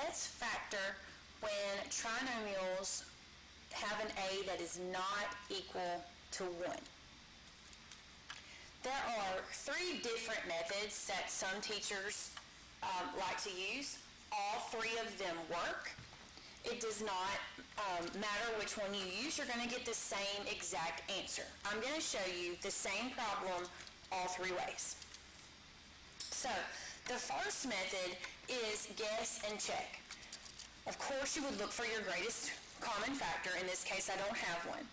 let's factor when trinomials have an a that is not equal to 1. There are 3 different methods that some teachers like to use. All 3 of them work. It does not matter which one you use. You're going to get the same exact answer. I'm going to show you the same problem all 3 ways. So the first method is guess and check. Of course, you would look for your greatest common factor. In this case, I don't have one.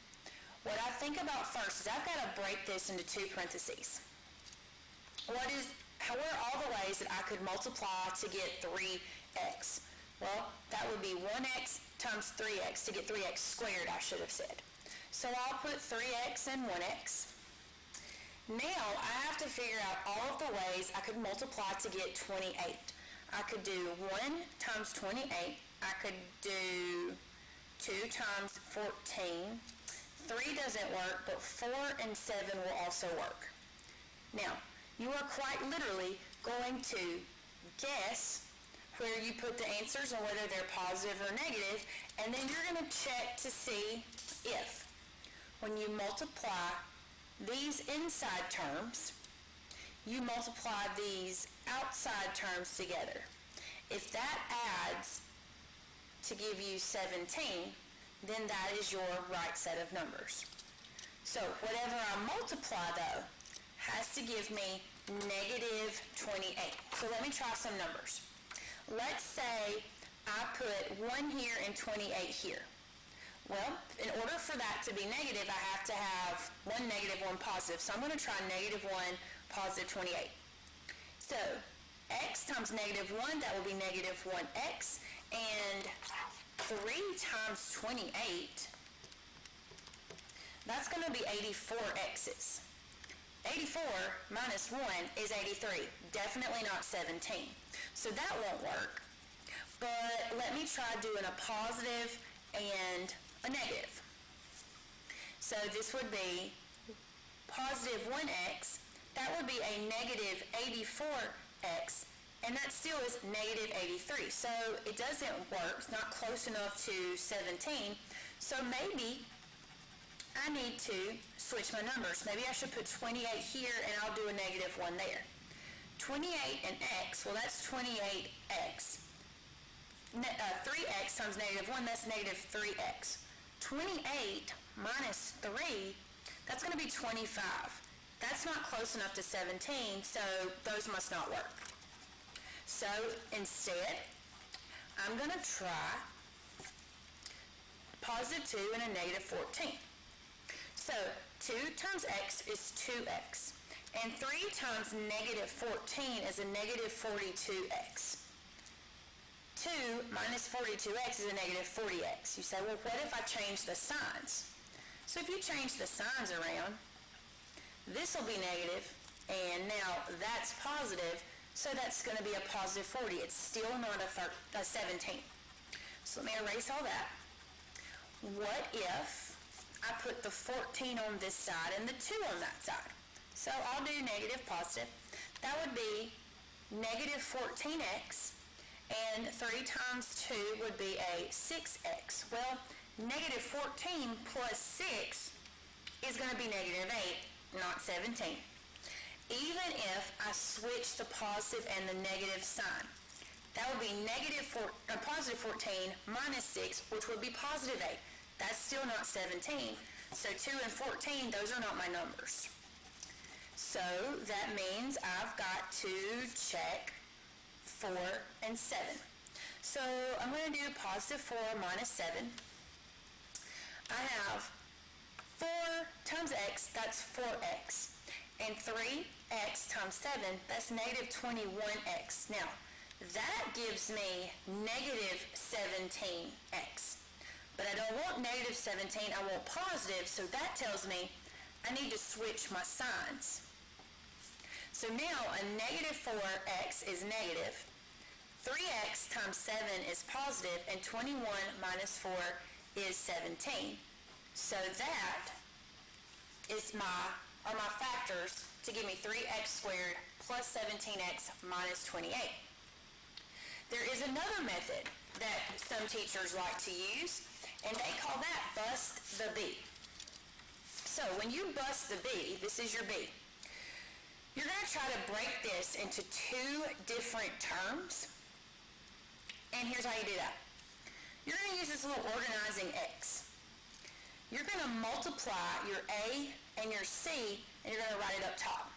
What I think about first is I've got to break this into 2 parentheses. How are all the ways that I could multiply to get 3x? Well, that would be 1x times 3x. To get 3x squared, I should have said. So I'll put 3x and 1x. Now I have to figure out all of the ways I could multiply to get 28. I could do 1 times 28. I could do 2 times 14. 3 doesn't work, but 4 and 7 will also work. Now, you are quite literally going to guess where you put the answers and whether they're positive or negative, and then you're going to check to see if, when you multiply these inside terms, you multiply these outside terms together. If that adds to give you 17, then that is your right set of numbers. So whatever I multiply, though, has to give me negative 28. So let me try some numbers. Let's say I put 1 here and 28 here. Well, in order for that to be negative, I have to have 1 negative, 1 positive. So I'm going to try negative 1, positive 28. So x times negative 1, that will be negative 1x. And 3 times 28, that's going to be 84 x's. 84 minus 1 is 83. Definitely not 17. So that won't work. But let me try doing a positive and a negative. So this would be positive 1x. That would be a negative 84x. And that still is negative 83. So it doesn't work. It's not close enough to 17. So maybe I need to switch my numbers. Maybe I should put 28 here and I'll do a negative 1 there. 28 and x, well, that's 28x. 3x times negative 1, that's negative 3x. 28 minus 3, that's going to be 25. That's not close enough to 17, so those must not work. So instead, I'm going to try positive 2 and a negative 14. So 2 times x is 2x. And 3 times negative 14 is a negative 42x. 2 minus 42x is a negative 40x. You say, well, what if I change the signs? So if you change the signs around, this will be negative, and now that's positive, so that's going to be a positive 40. It's still not a 17. So let me erase all that. What if I put the 14 on this side and the 2 on that side? So I'll do negative, positive. That would be negative 14x, and 3 times 2 would be a 6x. Well, negative 14 plus 6 is going to be negative 8, not 17. Even if I switch the positive and the negative sign, that would be positive 14 minus 6, which would be positive 8. That's still not 17. So 2 and 14, those are not my numbers. So that means I've got to check 4 and 7. So I'm going to do positive 4 minus 7. I have 4 times x, that's 4x. And 3x times 7, that's negative 21x. Now, that gives me negative 17x. But I don't want negative 17, I want positive, so that tells me I need to switch my signs. So now a negative 4x is negative, 3x times 7 is positive, and 21 minus 4 is 17. So that is my factors to give me 3x squared plus 17x minus 28. there is another method that some teachers like to use, and they call that bust the B. So when you bust the B, this is your B, you're going to try to break this into two different terms, and here's how you do that. You're going to use this little organizing X. You're going to multiply your A and your C, and you're going to write it up top.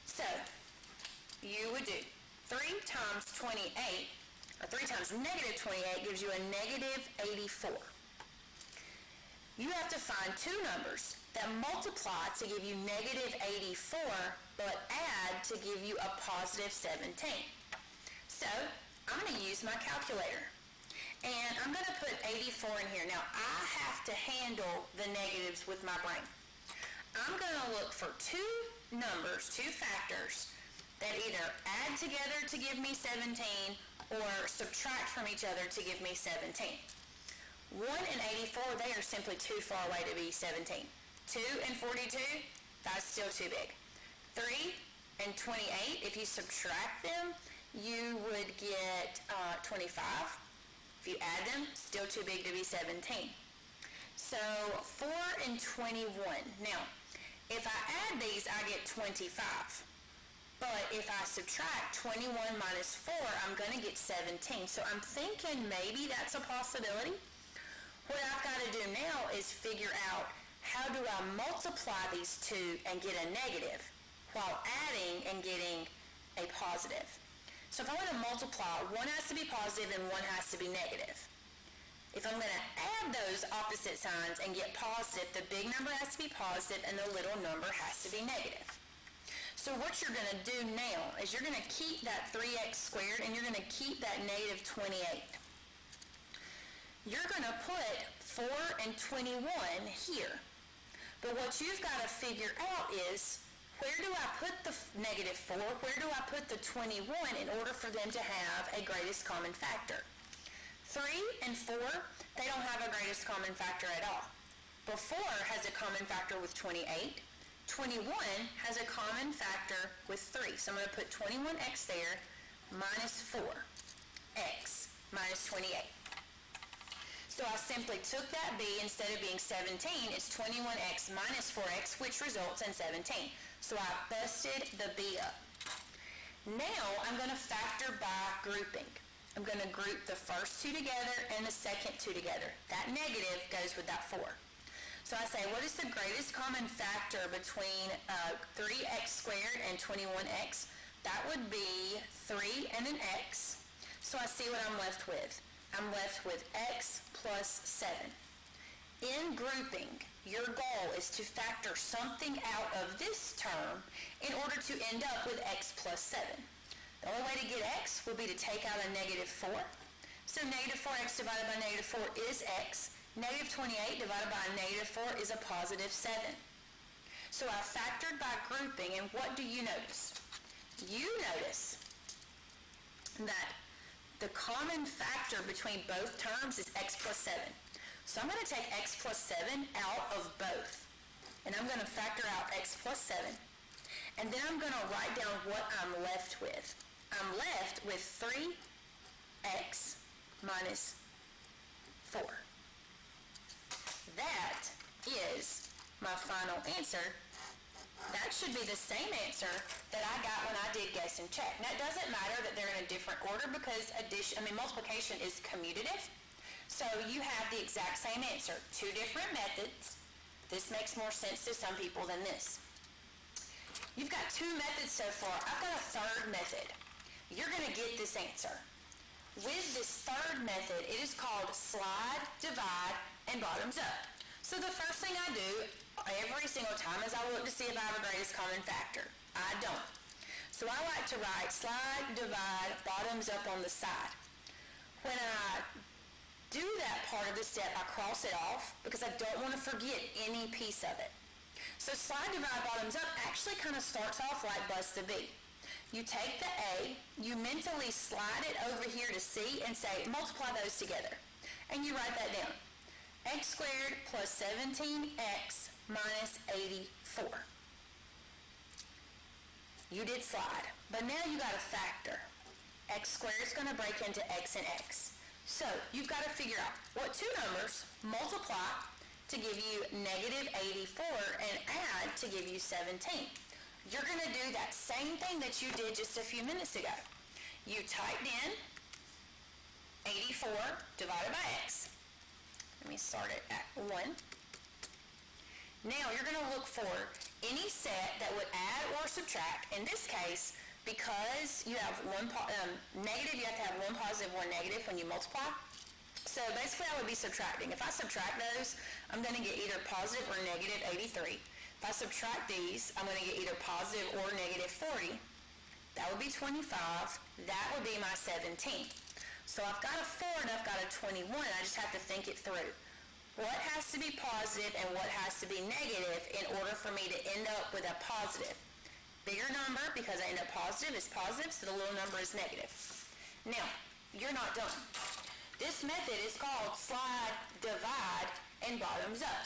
So you would do 3 times 28, or 3 times negative 28 gives you a negative 84. You have to find two numbers that multiply to give you negative 84, but add to give you a positive 17. So I'm going to use my calculator. And I'm going to put 84 in here. Now, I have to handle the negatives with my brain. I'm going to look for two numbers, two factors, that either add together to give me 17 or subtract from each other to give me 17. 1 and 84, they are simply too far away to be 17. 2 and 42, that's still too big. 3 and 28, if you subtract them, you would get 25. If you add them, still too big to be 17. So 4 and 21. Now, if I add these, I get 25. But if I subtract 21 minus 4, I'm going to get 17. So I'm thinking maybe that's a possibility. What I've got to do now is figure out how do I multiply these two and get a negative while adding and getting a positive. So if I want to multiply, one has to be positive and one has to be negative. If I'm going to add those opposite signs and get positive, the big number has to be positive and the little number has to be negative. So what you're going to do now is you're going to keep that 3x squared and you're going to keep that negative 28. You're going to put 4 and 21 here. But what you've got to figure out is, where do I put the negative 4? Where do I put the 21 in order for them to have a greatest common factor? 3 and 4, they don't have a greatest common factor at all. But 4 has a common factor with 28. 21 has a common factor with 3. So I'm going to put 21x there minus 4x minus 28. So I simply took that b, instead of being 17, it's 21x minus 4x, which results in 17. So I busted the b up. Now I'm going to factor by grouping. I'm going to group the first two together and the second two together. That negative goes with that 4. So I say, what is the greatest common factor between 3x squared and 21x? That would be 3 and an x. So I see what I'm left with. I'm left with x plus 7. In grouping, your goal is to factor something out of this term in order to end up with x plus 7. The only way to get x would be to take out a negative 4. So negative 4x divided by negative 4 is x. Negative 28 divided by a negative 4 is a positive 7. So I factored by grouping, and what do you notice? You notice that the common factor between both terms is x plus 7. So I'm going to take x plus 7 out of both. And I'm going to factor out x plus 7. And then I'm going to write down what I'm left with. I'm left with 3x minus 4. That is my final answer. That should be the same answer that I got when I did guess and check. Now, it doesn't matter that they're in a different order because multiplication is commutative. So you have the exact same answer. Two different methods. This makes more sense to some people than this. You've got two methods so far. I've got a third method. You're going to get this answer. With this third method, it is called slide, divide, and bottoms up. So the first thing I do every single time is I look to see if I have a greatest common factor. I don't. So I like to write slide, divide, bottoms up on the side. When I do that part of the step, I cross it off because I don't want to forget any piece of it. So slide, divide, bottoms up actually kind of starts off like bust the B. You take the A, you mentally slide it over here to C and say multiply those together. And you write that down. X squared plus 17x minus 84. You did slide, but now you got a factor. x squared is going to break into x and x. So you've got to figure out what two numbers multiply to give you negative 84 and add to give you 17. You're going to do that same thing that you did just a few minutes ago. You typed in 84 divided by x. Let me start it at 1. Now you're going to look for any set that would add or subtract. In this case, because you have one negative, you have to have one positive, one negative when you multiply. So basically I would be subtracting. If I subtract those, I'm going to get either positive or negative 83. If I subtract these, I'm going to get either positive or negative 40. That would be 25. That would be my 17. So I've got a 4 and I've got a 21. I just have to think it through. What has to be positive and what has to be negative in order for me to end up with a positive? Bigger number, because I end up positive, is positive, so the little number is negative. Now, you're not done. This method is called slide, divide, and bottoms up.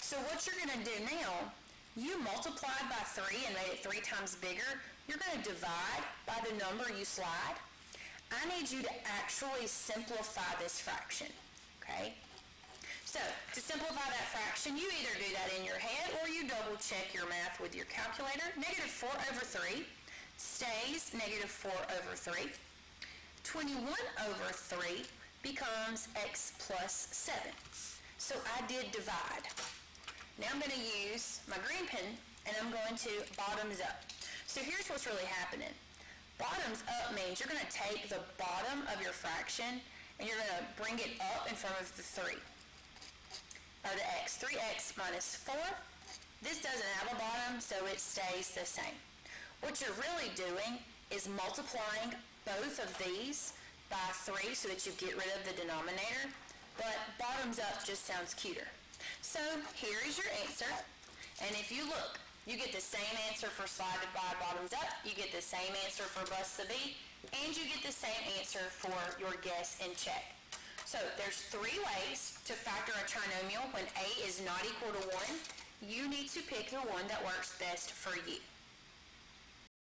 So what you're going to do now, you multiplied by 3 and made it 3 times bigger. You're going to divide by the number you slide. I need you to actually simplify this fraction, okay? So, to simplify that fraction, you either do that in your head or you double check your math with your calculator. Negative 4 over 3 stays negative 4 over 3. 21 over 3 becomes x plus 7. So I did divide. Now I'm going to use my green pen and I'm going to bottoms up. So here's what's really happening. Bottoms up means you're going to take the bottom of your fraction and you're going to bring it up in front of the 3. Or the x. 3x minus 4. This doesn't have a bottom, so it stays the same. What you're really doing is multiplying both of these by 3 so that you get rid of the denominator, but bottoms up just sounds cuter. So here is your answer, and if you look, you get the same answer for slide, divide, bottoms up, you get the same answer for bust the B, and you get the same answer for your guess and check. So there's 3 ways to factor a trinomial when a is not equal to 1. You need to pick the one that works best for you.